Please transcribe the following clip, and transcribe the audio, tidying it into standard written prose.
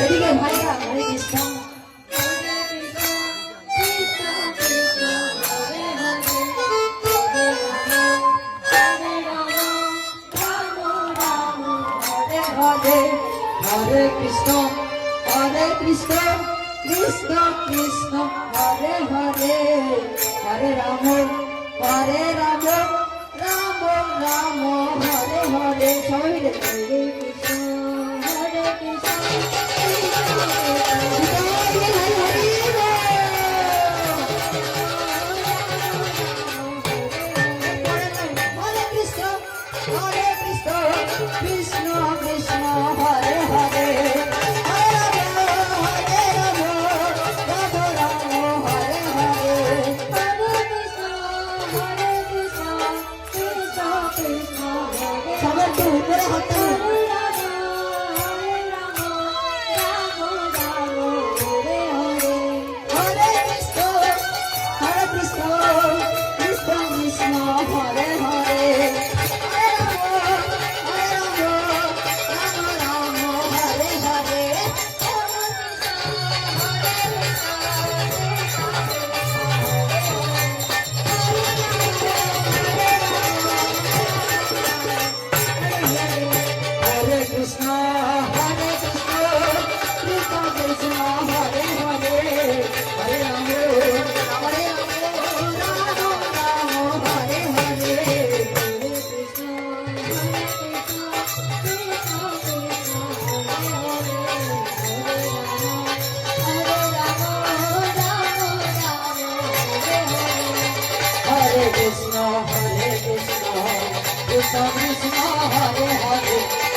এদিকে ভাইরা হরে কৃষ্ণ হরে হরে কৃষ্ণ কৃষ্ণ কৃষ্ণ হরে হরে হরে রাম রাম রাম হরে হরে সবাই মিলে হরে কৃষ্ণ হরে কৃষ্ণ কৃষ্ণ কৃষ্ণ হরে হরে সবার তো উপরে হাত Krishna, Hare Krishna, Krishna Krishna, Hare Hare, Hare Rama, Hare Rama, Hare Hare, Hare Krishna, Hare Krishna, Krishna Krishna, Hare Hare.